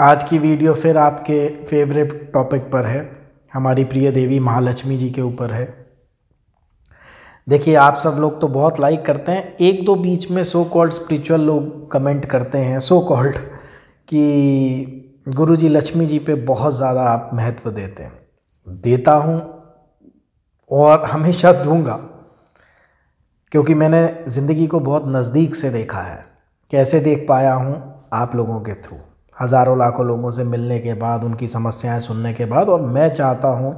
आज की वीडियो फिर आपके फेवरेट टॉपिक पर है, हमारी प्रिय देवी महालक्ष्मी जी के ऊपर है। देखिए, आप सब लोग तो बहुत लाइक करते हैं, एक दो बीच में सो कॉल्ड स्पिरिचुअल लोग कमेंट करते हैं सो कॉल्ड कि गुरुजी लक्ष्मी जी पे बहुत ज़्यादा आप महत्व देते हैं। देता हूँ और हमेशा दूंगा, क्योंकि मैंने ज़िंदगी को बहुत नज़दीक से देखा है। कैसे देख पाया हूँ? आप लोगों के थ्रू, हज़ारों लाखों लोगों से मिलने के बाद, उनकी समस्याएं सुनने के बाद। और मैं चाहता हूँ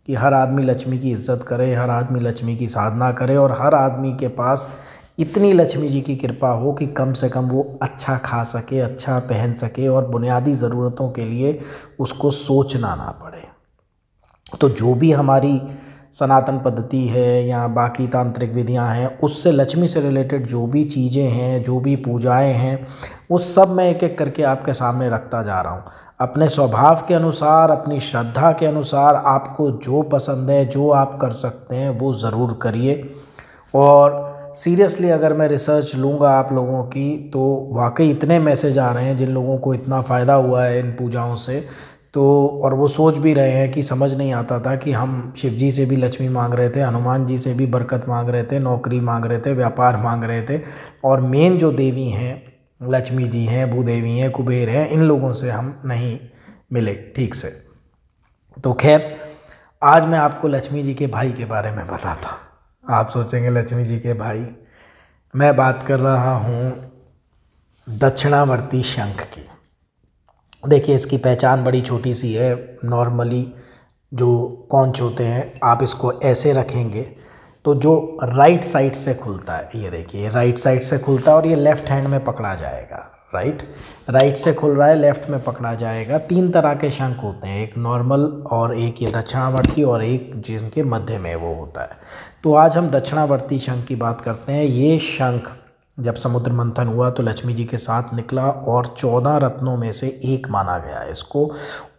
कि हर आदमी लक्ष्मी की इज़्ज़त करे, हर आदमी लक्ष्मी की साधना करे और हर आदमी के पास इतनी लक्ष्मी जी की कृपा हो कि कम से कम वो अच्छा खा सके, अच्छा पहन सके और बुनियादी ज़रूरतों के लिए उसको सोचना ना पड़े। तो जो भी हमारी सनातन पद्धति है या बाकी तांत्रिक विधियां हैं, उससे लक्ष्मी से रिलेटेड जो भी चीज़ें हैं, जो भी पूजाएं हैं, वो सब मैं एक एक करके आपके सामने रखता जा रहा हूँ। अपने स्वभाव के अनुसार, अपनी श्रद्धा के अनुसार आपको जो पसंद है, जो आप कर सकते हैं, वो ज़रूर करिए। और सीरियसली अगर मैं रिसर्च लूँगा आप लोगों की, तो वाकई इतने मैसेज आ रहे हैं जिन लोगों को इतना फ़ायदा हुआ है इन पूजाओं से, तो और वो सोच भी रहे हैं कि समझ नहीं आता था कि हम शिव जी से भी लक्ष्मी मांग रहे थे, हनुमान जी से भी बरकत मांग रहे थे, नौकरी मांग रहे थे, व्यापार मांग रहे थे, और मेन जो देवी हैं लक्ष्मी जी हैं, भूदेवी हैं, कुबेर हैं, इन लोगों से हम नहीं मिले ठीक से। तो खैर, आज मैं आपको लक्ष्मी जी के भाई के बारे में बताता हूँ। आप सोचेंगे लक्ष्मी जी के भाई, मैं बात कर रहा हूँ दक्षिणावर्ती शंख की। देखिए, इसकी पहचान बड़ी छोटी सी है। नॉर्मली जो कॉन्च होते हैं, आप इसको ऐसे रखेंगे तो जो राइट साइड से खुलता है, ये देखिए राइट साइड से खुलता है और ये लेफ़्ट हैंड में पकड़ा जाएगा। राइट से खुल रहा है, लेफ़्ट में पकड़ा जाएगा। 3 तरह के शंख होते हैं, एक नॉर्मल और एक ये दक्षिणावर्ती और एक जिनके मध्य में वो होता है। तो आज हम दक्षिणावर्ती शंख की बात करते हैं। ये शंख जब समुद्र मंथन हुआ तो लक्ष्मी जी के साथ निकला और 14 रत्नों में से एक माना गया है इसको।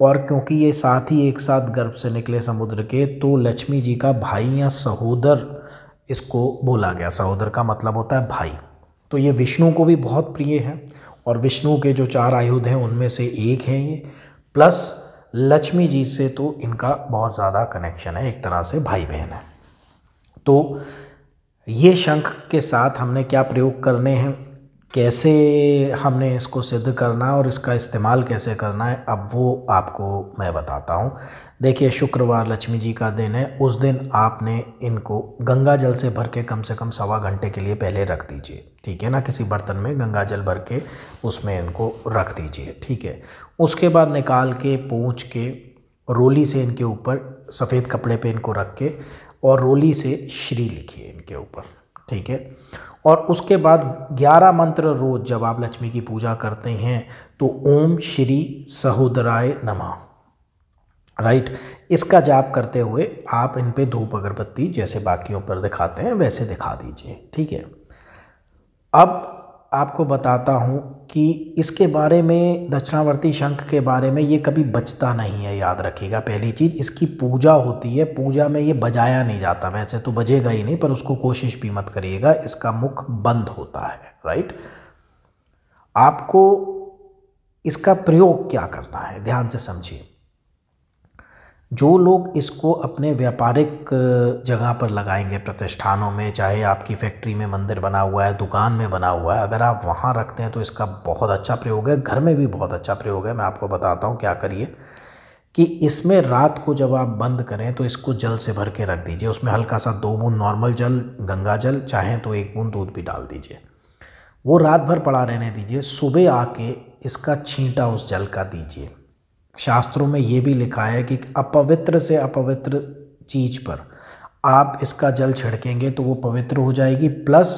और क्योंकि ये साथ ही एक साथ गर्भ से निकले समुद्र के, तो लक्ष्मी जी का भाई या सहोदर इसको बोला गया। सहोदर का मतलब होता है भाई। तो ये विष्णु को भी बहुत प्रिय है और विष्णु के जो 4 आयुध हैं उनमें से एक है ये, प्लस लक्ष्मी जी से तो इनका बहुत ज़्यादा कनेक्शन है, एक तरह से भाई बहन है। तो ये शंख के साथ हमने क्या प्रयोग करने हैं, कैसे हमने इसको सिद्ध करना है और इसका इस्तेमाल कैसे करना है, अब वो आपको मैं बताता हूँ। देखिए, शुक्रवार लक्ष्मी जी का दिन है। उस दिन आपने इनको गंगा जल से भर के कम से कम 1.25 घंटे के लिए पहले रख दीजिए, ठीक है ना। किसी बर्तन में गंगा जल भर के उसमें इनको रख दीजिए, ठीक है। उसके बाद निकाल के, पोंछ के, रोली से इनके ऊपर सफ़ेद कपड़े पे इनको रख के और रोली से श्री लिखिए इनके ऊपर, ठीक है। और उसके बाद 11 मंत्र रोज़ जब आप लक्ष्मी की पूजा करते हैं तो ओम श्री सहोदराय नमः, इसका जाप करते हुए आप इन पे धूप अगरबत्ती जैसे बाकियों पर दिखाते हैं वैसे दिखा दीजिए, ठीक है। अब आपको बताता हूँ कि इसके बारे में, दक्षिणावर्ती शंख के बारे में, ये कभी बजता नहीं है, याद रखिएगा। पहली चीज़, इसकी पूजा होती है, पूजा में ये बजाया नहीं जाता, वैसे तो बजेगा ही नहीं, पर उसको कोशिश भी मत करिएगा, इसका मुख बंद होता है। आपको इसका प्रयोग क्या करना है, ध्यान से समझिए। जो लोग इसको अपने व्यापारिक जगह पर लगाएंगे, प्रतिष्ठानों में, चाहे आपकी फैक्ट्री में मंदिर बना हुआ है, दुकान में बना हुआ है, अगर आप वहाँ रखते हैं तो इसका बहुत अच्छा प्रयोग है। घर में भी बहुत अच्छा प्रयोग है। मैं आपको बताता हूँ क्या करिए कि इसमें रात को जब आप बंद करें तो इसको जल से भर के रख दीजिए। उसमें हल्का सा 2 बूंद नॉर्मल जल, गंगा जल, चाहें तो 1 बूंद दूध भी डाल दीजिए। वो रात भर पड़ा रहने दीजिए। सुबह आके इसका छींटा उस जल का दीजिए। शास्त्रों में ये भी लिखा है कि अपवित्र से अपवित्र चीज़ पर आप इसका जल छिड़केंगे तो वो पवित्र हो जाएगी। प्लस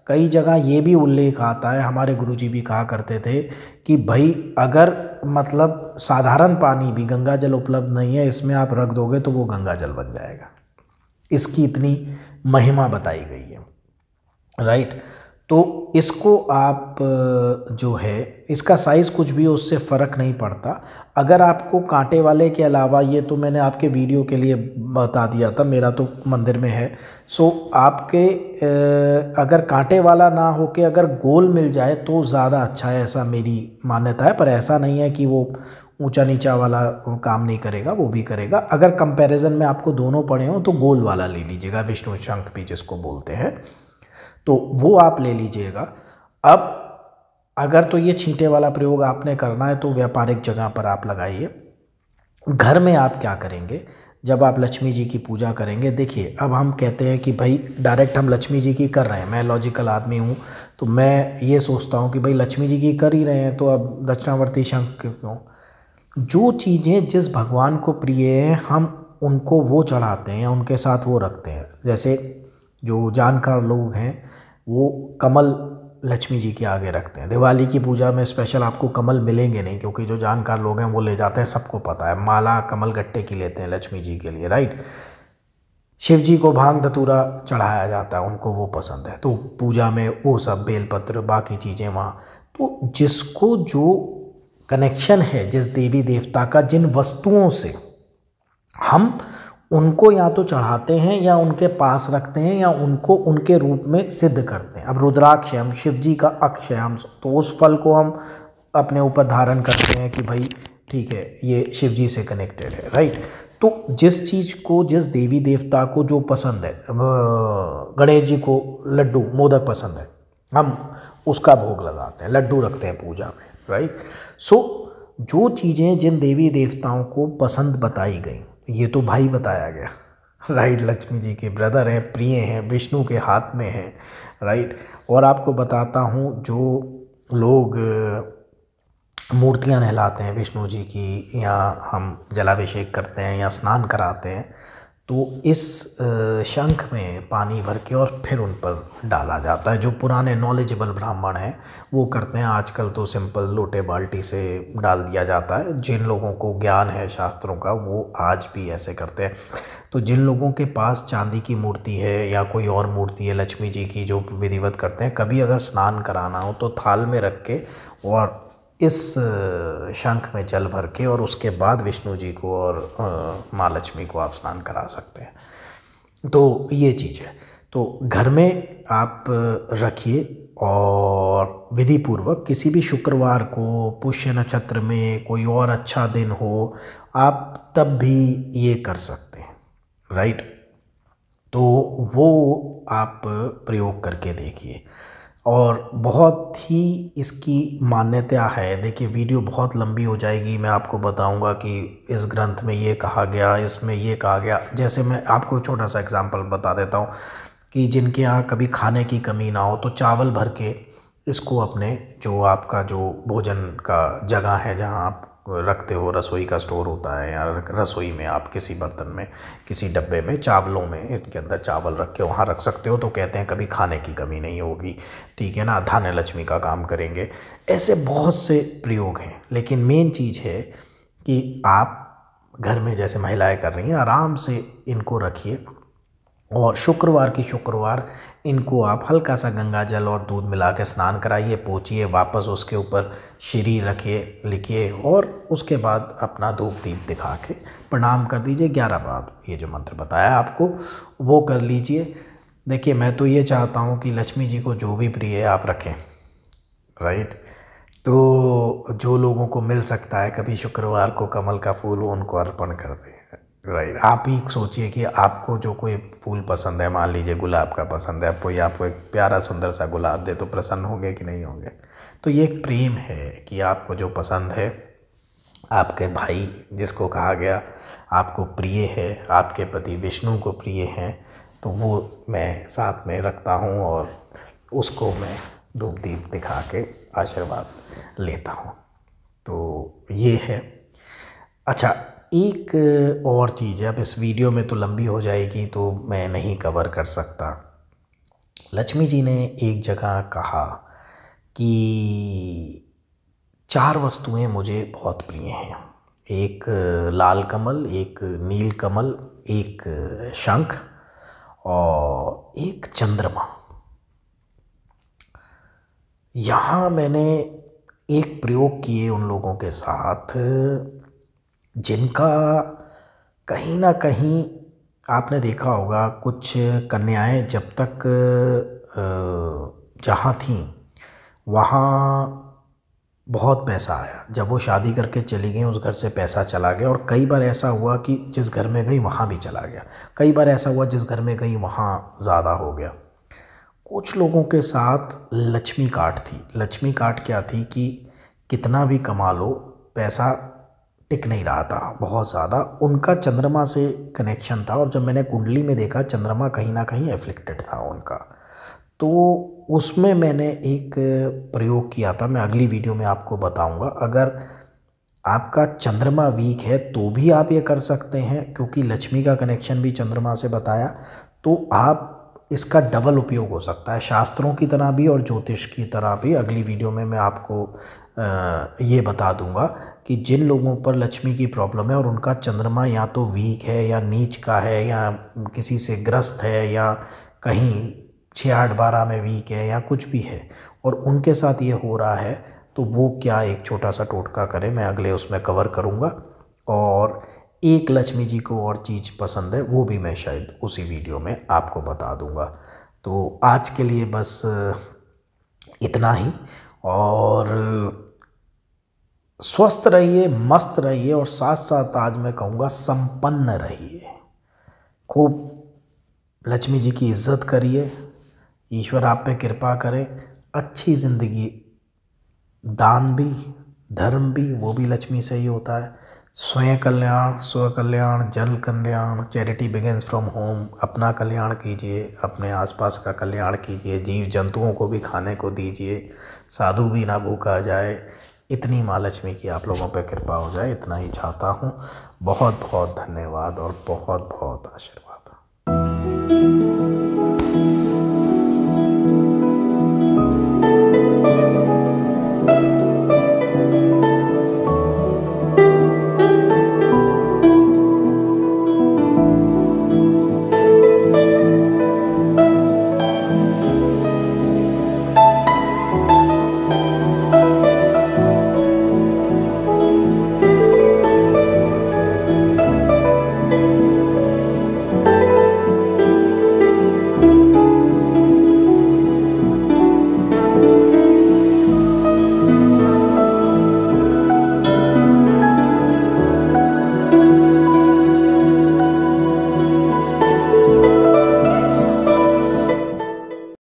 कई जगह ये भी उल्लेख आता है, हमारे गुरुजी भी कहा करते थे कि भाई अगर मतलब साधारण पानी भी, गंगा जल उपलब्ध नहीं है, इसमें आप रख दोगे तो वो गंगा जल बन जाएगा। इसकी इतनी महिमा बताई गई है। तो इसको आप जो है इसका साइज़ कुछ भी उससे फ़र्क नहीं पड़ता। अगर आपको कांटे वाले के अलावा, ये तो मैंने आपके वीडियो के लिए बता दिया था, मेरा तो मंदिर में है, सो आपके अगर कांटे वाला ना हो के अगर गोल मिल जाए तो ज़्यादा अच्छा है, ऐसा मेरी मान्यता है। पर ऐसा नहीं है कि वो ऊंचा नीचा वाला काम नहीं करेगा, वो भी करेगा। अगर कंपैरिजन में आपको दोनों पड़े हों तो गोल वाला ले लीजिएगा, विष्णु शंख भी जिसको बोलते हैं, तो वो आप ले लीजिएगा। अब अगर तो ये छींटे वाला प्रयोग आपने करना है तो व्यापारिक जगह पर आप लगाइए। घर में आप क्या करेंगे, जब आप लक्ष्मी जी की पूजा करेंगे, देखिए अब हम कहते हैं कि भाई डायरेक्ट हम लक्ष्मी जी की कर रहे हैं, मैं लॉजिकल आदमी हूँ तो मैं ये सोचता हूँ कि भाई लक्ष्मी जी की कर ही रहे हैं तो अब दक्षिणावर्ती शंख क्यों। जो चीज़ें जिस भगवान को प्रिय हैं हम उनको वो चढ़ाते हैं या उनके साथ वो रखते हैं। जैसे जो जानकार लोग हैं वो कमल लक्ष्मी जी के आगे रखते हैं। दिवाली की पूजा में स्पेशल आपको कमल मिलेंगे नहीं, क्योंकि जो जानकार लोग हैं वो ले जाते हैं, सबको पता है। माला कमल गट्टे की लेते हैं लक्ष्मी जी के लिए, राइट। शिव जी को भांग धतूरा चढ़ाया जाता है, उनको वो पसंद है, तो पूजा में वो सब बेलपत्र बाकी चीज़ें वहाँ। तो जिसको जो कनेक्शन है जिस देवी देवता का जिन वस्तुओं से, हम उनको या तो चढ़ाते हैं या उनके पास रखते हैं या उनको उनके रूप में सिद्ध करते हैं। अब रुद्राक्ष हम शिव जी का अक्ष है, हम तो उस फल को हम अपने ऊपर धारण करते हैं कि भाई ठीक है ये शिव जी से कनेक्टेड है, राइट। तो जिस चीज़ को जिस देवी देवता को जो पसंद है, गणेश जी को लड्डू मोदक पसंद है, हम उसका भोग लगाते हैं, लड्डू रखते हैं पूजा में, राइट। सो जो चीज़ें जिन देवी देवताओं को पसंद बताई गई, ये तो भाई बताया गया, राइट, लक्ष्मी जी के ब्रदर हैं, प्रिय हैं, विष्णु के हाथ में हैं, राइट। और आपको बताता हूँ जो लोग मूर्तियाँ नहलाते हैं विष्णु जी की, या हम जलाभिषेक करते हैं या स्नान कराते हैं, तो इस शंख में पानी भर के और फिर उन पर डाला जाता है। जो पुराने नॉलेजेबल ब्राह्मण हैं वो करते हैं, आजकल तो सिंपल लोटे बाल्टी से डाल दिया जाता है। जिन लोगों को ज्ञान है शास्त्रों का वो आज भी ऐसे करते हैं। तो जिन लोगों के पास चांदी की मूर्ति है या कोई और मूर्ति है लक्ष्मी जी की जो विधिवत करते हैं, कभी अगर स्नान कराना हो तो थाल में रख के और इस शंख में जल भर के और उसके बाद विष्णु जी को और माँ लक्ष्मी को आप स्नान करा सकते हैं। तो ये चीज़ है, तो घर में आप रखिए और विधि पूर्वक किसी भी शुक्रवार को, पुष्य नक्षत्र में, कोई और अच्छा दिन हो, आप तब भी ये कर सकते हैं, राइट। तो वो आप प्रयोग करके देखिए और बहुत ही इसकी मान्यता है। देखिए वीडियो बहुत लंबी हो जाएगी, मैं आपको बताऊंगा कि इस ग्रंथ में ये कहा गया, इसमें ये कहा गया। जैसे मैं आपको छोटा सा एग्जांपल बता देता हूँ कि जिनके यहाँ कभी खाने की कमी ना हो तो चावल भर के इसको अपने जो आपका जो भोजन का जगह है जहाँ आप रखते हो, रसोई का स्टोर होता है या रसोई में आप किसी बर्तन में, किसी डब्बे में, चावलों में इसके अंदर चावल रख के वहाँ रख सकते हो। तो कहते हैं कभी खाने की कमी नहीं होगी, ठीक है ना, धान्य लक्ष्मी का काम करेंगे। ऐसे बहुत से प्रयोग हैं, लेकिन मेन चीज़ है कि आप घर में जैसे महिलाएं कर रही हैं आराम से इनको रखिए और शुक्रवार की शुक्रवार इनको आप हल्का सा गंगा जल और दूध मिला के स्नान कराइए, पोंछिए, वापस उसके ऊपर श्री रखिए, लिखिए और उसके बाद अपना धूप दीप दिखा के प्रणाम कर दीजिए। 11 बार ये जो मंत्र बताया आपको वो कर लीजिए। देखिए मैं तो ये चाहता हूँ कि लक्ष्मी जी को जो भी प्रिय है आप रखें, राइट। तो जो लोगों को मिल सकता है कभी शुक्रवार को कमल का फूल उनको अर्पण कर दें, राइट। आप ही सोचिए कि आपको जो कोई फूल पसंद है, मान लीजिए गुलाब का पसंद है, कोई आपको एक प्यारा सुंदर सा गुलाब दे तो प्रसन्न होंगे कि नहीं होंगे। तो ये एक प्रेम है कि आपको जो पसंद है, आपके भाई जिसको कहा गया आपको प्रिय है, आपके पति विष्णु को प्रिय हैं, तो वो मैं साथ में रखता हूँ और उसको मैं धूप दीप दिखा के आशीर्वाद लेता हूँ। तो ये है। अच्छा एक और चीज़ है, अब इस वीडियो में तो लंबी हो जाएगी तो मैं नहीं कवर कर सकता। लक्ष्मी जी ने एक जगह कहा कि 4 वस्तुएं मुझे बहुत प्रिय हैं, एक लाल कमल, एक नील कमल, एक शंख और एक चंद्रमा। यहाँ मैंने एक प्रयोग किए उन लोगों के साथ जिनका कहीं ना कहीं आपने देखा होगा, कुछ कन्याएं जब तक जहाँ थीं वहाँ बहुत पैसा आया, जब वो शादी करके चली गई उस घर से पैसा चला गया। और कई बार ऐसा हुआ कि जिस घर में गई वहाँ भी चला गया, कई बार ऐसा हुआ जिस घर में गई वहाँ ज़्यादा हो गया। कुछ लोगों के साथ लक्ष्मी काट थी। लक्ष्मी काट क्या थी कि कितना भी कमा लो पैसा टिक नहीं रहा था, बहुत ज़्यादा। उनका चंद्रमा से कनेक्शन था और जब मैंने कुंडली में देखा चंद्रमा कहीं ना कहीं एफ्लिक्टेड था उनका, तो उसमें मैंने एक प्रयोग किया था। मैं अगली वीडियो में आपको बताऊंगा। अगर आपका चंद्रमा वीक है तो भी आप ये कर सकते हैं, क्योंकि लक्ष्मी का कनेक्शन भी चंद्रमा से बताया, तो आप इसका डबल उपयोग हो सकता है, शास्त्रों की तरह भी और ज्योतिष की तरह भी। अगली वीडियो में मैं आपको ये बता दूंगा कि जिन लोगों पर लक्ष्मी की प्रॉब्लम है और उनका चंद्रमा या तो वीक है या नीच का है या किसी से ग्रस्त है या कहीं 6-8-12 में वीक है या कुछ भी है और उनके साथ ये हो रहा है, तो वो क्या एक छोटा सा टोटका करें, मैं अगले उसमें कवर करूँगा। और एक लक्ष्मी जी को और चीज़ पसंद है, वो भी मैं शायद उसी वीडियो में आपको बता दूँगा। तो आज के लिए बस इतना ही, और स्वस्थ रहिए, मस्त रहिए, और साथ साथ आज मैं कहूँगा संपन्न रहिए। खूब लक्ष्मी जी की इज्जत करिए, ईश्वर आप पे कृपा करे, अच्छी ज़िंदगी, दान भी धर्म भी वो भी लक्ष्मी से ही होता है। स्वयं कल्याण, स्व कल्याण, जन कल्याण, चैरिटी बिगिंस फ्रॉम होम। अपना कल्याण कीजिए, अपने आसपास का कल्याण कीजिए, जीव जंतुओं को भी खाने को दीजिए, साधु भी ना भूखा जाए। इतनी माँ लक्ष्मी की आप लोगों पर कृपा हो जाए, इतना ही चाहता हूँ। बहुत बहुत धन्यवाद और बहुत बहुत आशीर्वाद।